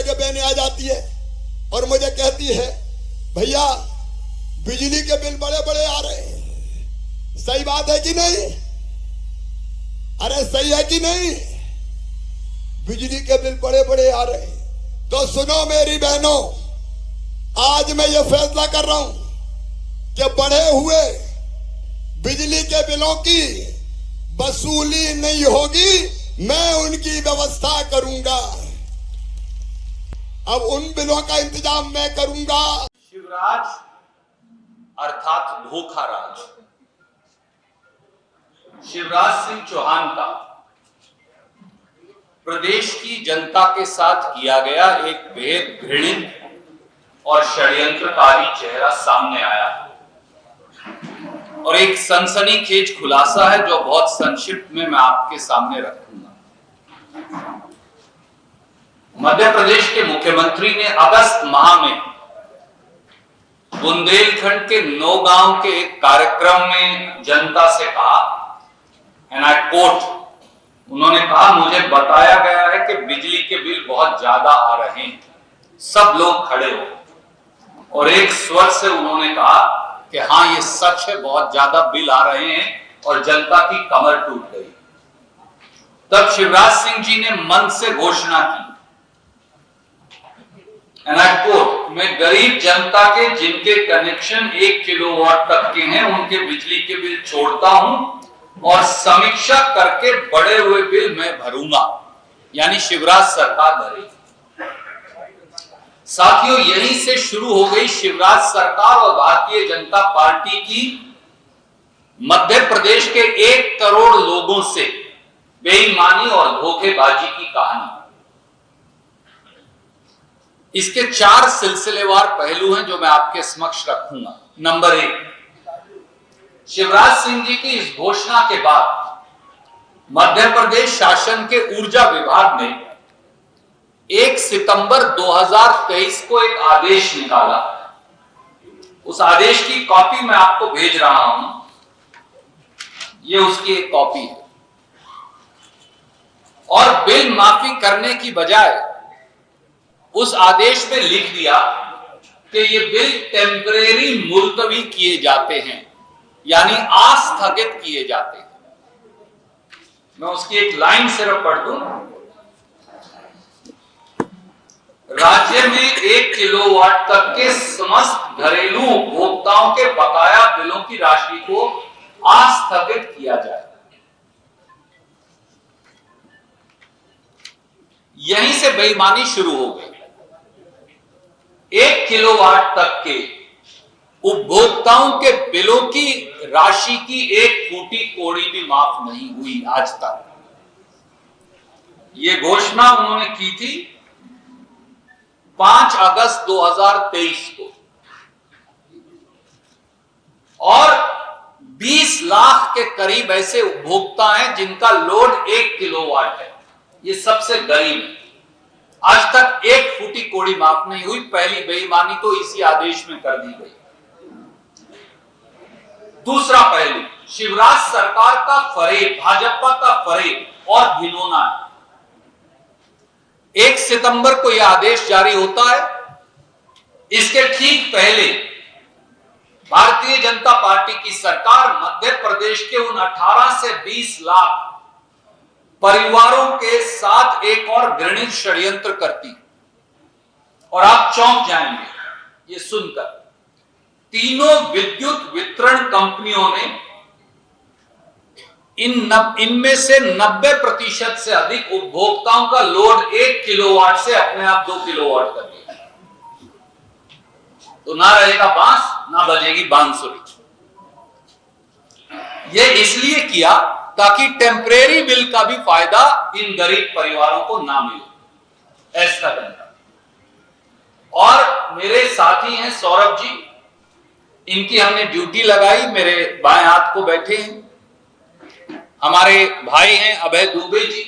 जगह बहनें आ जाती है और मुझे कहती है भैया बिजली के बिल बड़े बड़े आ रहे हैं। सही बात है कि नहीं? अरे सही है कि नहीं? बिजली के बिल बड़े बड़े आ रहे हैं। तो सुनो मेरी बहनों, आज मैं ये फैसला कर रहा हूं कि बढ़े हुए बिजली के बिलों की वसूली नहीं होगी, मैं उनकी व्यवस्था करूंगा। अब उन बिलों का इंतजाम मैं करूंगा। शिवराज अर्थात धोखाराज शिवराज सिंह चौहान का प्रदेश की जनता के साथ किया गया एक बेहद घृणित और षड्यंत्रकारी चेहरा सामने आया और एक सनसनीखेज खुलासा है जो बहुत संक्षिप्त में मैं आपके सामने रखूंगा। मध्य प्रदेश के मुख्यमंत्री ने अगस्त माह में बुंदेलखंड के नौगांव के एक कार्यक्रम में जनता से कहा, एंड आई कोट, उन्होंने कहा मुझे बताया गया है कि बिजली के बिल बहुत ज्यादा आ रहे हैं। सब लोग खड़े हो और एक स्वर से उन्होंने कहा कि हाँ ये सच है, बहुत ज्यादा बिल आ रहे हैं और जनता की कमर टूट गई। तब शिवराज सिंह जी ने मन से घोषणा की, एंड आई कोट, मैं गरीब जनता के जिनके कनेक्शन 1 किलोवाट तक के हैं उनके बिजली के बिल छोड़ता हूं और समीक्षा करके बढ़े हुए बिल मैं भरूंगा, यानी शिवराज सरकार भरेगी। साथियों, यहीं से शुरू हो गई शिवराज सरकार और भारतीय जनता पार्टी की मध्य प्रदेश के 1 करोड़ लोगों से बेईमानी और धोखेबाजी की कहानी। इसके 4 सिलसिलेवार पहलू हैं जो मैं आपके समक्ष रखूंगा। नंबर 1, शिवराज सिंह जी की इस घोषणा के बाद मध्य प्रदेश शासन के ऊर्जा विभाग ने 1 सितंबर 2023 को एक आदेश निकाला। उस आदेश की कॉपी मैं आपको भेज रहा हूं, ये उसकी एक कॉपी है। और बिल माफी करने की बजाय उस आदेश में लिख दिया कि ये बिल टेम्परेरी मुलतवी किए जाते हैं, यानी आस्थगित किए जाते हैं। मैं उसकी एक लाइन सिर्फ पढ़ दूं। राज्य में 1 किलोवाट तक के समस्त घरेलू उपभोक्ताओं के बकाया बिलों की राशि को आस्थगित किया जाए। यहीं से बेईमानी शुरू हो गई। 1 किलोवाट तक के उपभोक्ताओं के बिलों की राशि की 1 फूटी कौड़ी भी माफ नहीं हुई आज तक। यह घोषणा उन्होंने की थी 5 अगस्त 2023 को और 20 लाख के करीब ऐसे उपभोक्ता हैं जिनका लोड 1 किलोवाट है। ये सबसे गरीब है। आज तक 1 फूटी कौड़ी माफ नहीं हुई। पहली बेईमानी तो इसी आदेश में कर दी गई। दूसरा पहलू, शिवराज सरकार का फरेब, भाजपा का फरेब और घिनौना है। 1 सितंबर को यह आदेश जारी होता है। इसके ठीक पहले भारतीय जनता पार्टी की सरकार मध्य प्रदेश के उन 18 से 20 लाख परिवारों के साथ एक और घृणित षड्यंत्र करती और आप चौंक जाएंगे ये सुनकर। तीनों विद्युत वितरण कंपनियों ने इनमें से 90% से अधिक उपभोक्ताओं का लोड 1 किलोवाट से अपने आप 2 किलोवाट कर दिया। तो ना रहेगा बांस, ना बजेगी बांसुरी। यह इसलिए किया ताकि टेम्परेरी बिल का भी फायदा इन गरीब परिवारों को ना मिले, ऐसा करना। और मेरे साथी हैं सौरभ जी, इनकी हमने ड्यूटी लगाई, मेरे बाएं हाथ को बैठे हैं। हमारे भाई हैं अभय दुबे जी।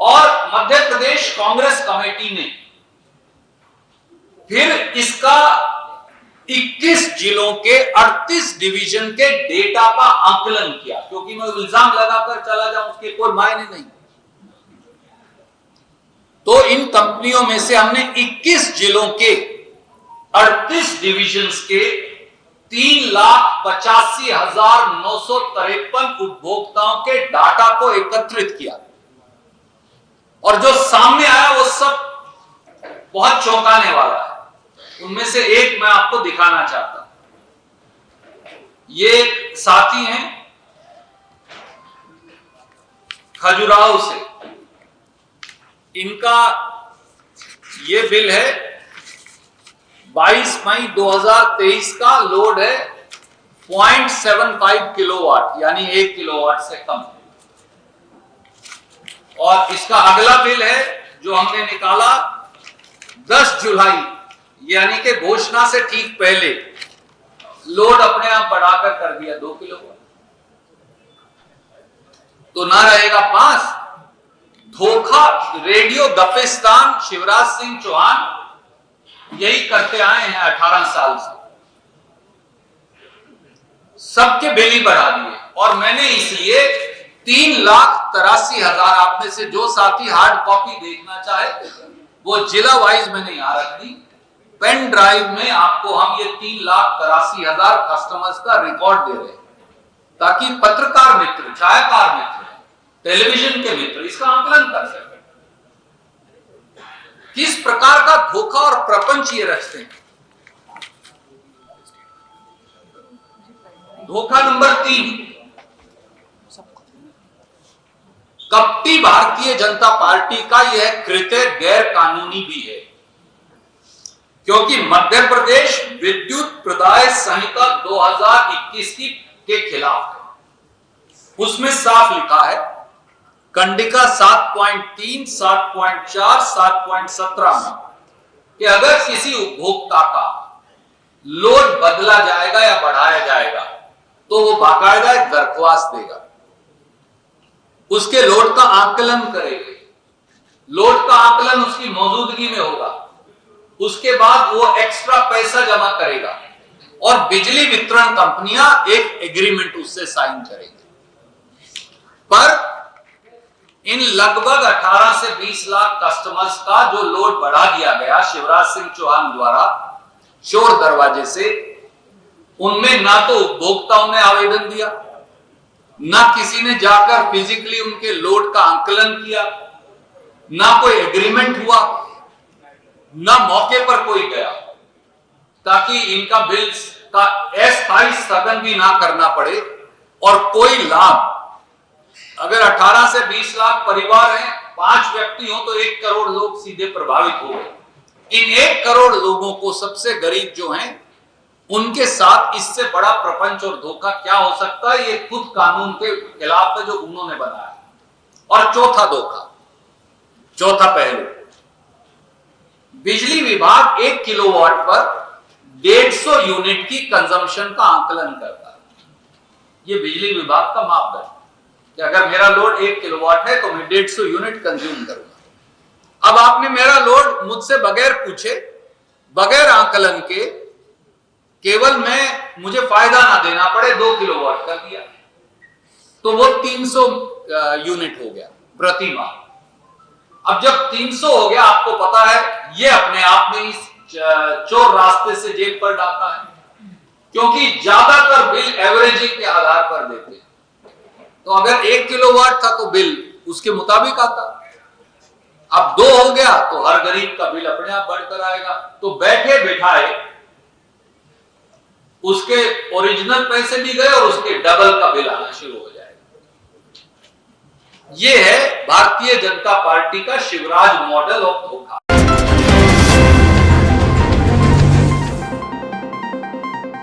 और मध्य प्रदेश कांग्रेस कमेटी ने फिर इसका 21 जिलों के 38 डिवीजन के डेटा का आकलन किया, क्योंकि मैं इल्जाम लगाकर चला जाऊं उसके कोई मायने नहीं। तो इन कंपनियों में से हमने 21 जिलों के 38 डिविजन्स के 3,85,953 उपभोक्ताओं के डाटा को एकत्रित किया और जो सामने आया वो सब बहुत चौंकाने वाला है। उनमें से एक मैं आपको दिखाना चाहता हूं। ये एक साथी हैं खजुराहो से, इनका ये बिल है 22 मई 2023 का, लोड है 0.75 किलोवाट यानी 1 किलोवाट से कम। और इसका अगला बिल है जो हमने निकाला 10 जुलाई यानी कि घोषणा से ठीक पहले, लोड अपने आप बढ़ाकर कर दिया 2 किलोवाट। तो ना रहेगा 5। धोखा, रेडियो गपिस्तान शिवराज सिंह चौहान यही करते आए हैं 18 साल से, सबके बिल ही बढ़ा दिए। और मैंने इसलिए 3,83,000, आप में से जो साथी हार्ड कॉपी देखना चाहे वो जिला वाइज मैंने यहां रख दी। पेन ड्राइव में आपको हम ये 3,83,000 कस्टमर्स का रिकॉर्ड दे रहे हैं ताकि पत्रकार मित्र, छायाकार मित्र, टेलीविजन के मित्र इसका आकलन कर सके किस प्रकार का धोखा और प्रपंच ये रचते हैं। धोखा नंबर 3, कपटी भारतीय जनता पार्टी का यह कृत्य गैर कानूनी भी है, क्योंकि मध्य प्रदेश विद्युत प्रदाय संहिता 2021 के खिलाफ है। उसमें साफ लिखा है, कंडिका 7.3, 7.4, 7.17 में कि अगर किसी उपभोक्ता का लोड बदला जाएगा या बढ़ाया जाएगा तो वो बाकायदा एक दरख्वास्त देगा, उसके लोड का आकलन करेगा, लोड का आकलन उसकी मौजूदगी में होगा, उसके बाद वो एक्स्ट्रा पैसा जमा करेगा और बिजली वितरण कंपनियां एक एग्रीमेंट उससे साइन करेंगे। पर इन लगभग 18 से 20 लाख कस्टमर्स का जो लोड बढ़ा दिया गया शिवराज सिंह चौहान द्वारा चोर दरवाजे से, उनमें ना तो उपभोक्ताओं ने आवेदन दिया, ना किसी ने जाकर फिजिकली उनके लोड का आकलन किया, ना कोई एग्रीमेंट हुआ, ना मौके पर कोई गया ताकि इनका बिल का अस्थायी स्थगन भी ना करना पड़े और कोई लाभ। अगर 18 से 20 लाख परिवार हैं, 5 व्यक्ति हो तो 1 करोड़ लोग सीधे प्रभावित हो गए। इन 1 करोड़ लोगों को, सबसे गरीब जो हैं, उनके साथ इससे बड़ा प्रपंच और धोखा क्या हो सकता है। ये खुद कानून के खिलाफ है जो उन्होंने बनाया। और चौथा धोखा, चौथा पहलू, बिजली विभाग 1 किलोवाट पर 150 यूनिट की कंजम्पशन का आकलन करता है। ये बिजली विभाग का मापदंड कि अगर मेरा लोड 1 किलोवाट है तो मैं 150 यूनिट कंज्यूम करूंगा। अब आपने मेरा लोड मुझसे बगैर पूछे, बगैर आकलन के, केवल मुझे फायदा ना देना पड़े 2 किलोवाट कर दिया, तो वो 300 यूनिट हो गया प्रति माह। अब जब 300 हो गया, आपको पता है ये अपने आप में इस चोर रास्ते से जेब पर डालता है, क्योंकि ज्यादातर बिल एवरेजिंग के आधार पर देते हैं। तो अगर 1 किलोवाट था तो बिल उसके मुताबिक आता, अब 2 हो गया तो हर गरीब का बिल अपने आप बढ़कर आएगा। तो बैठे बैठाए उसके ओरिजिनल पैसे भी गए और उसके डबल का बिल आना शुरू हो जाएगा। यह है भारतीय जनता पार्टी का शिवराज मॉडल ऑफ धोखा।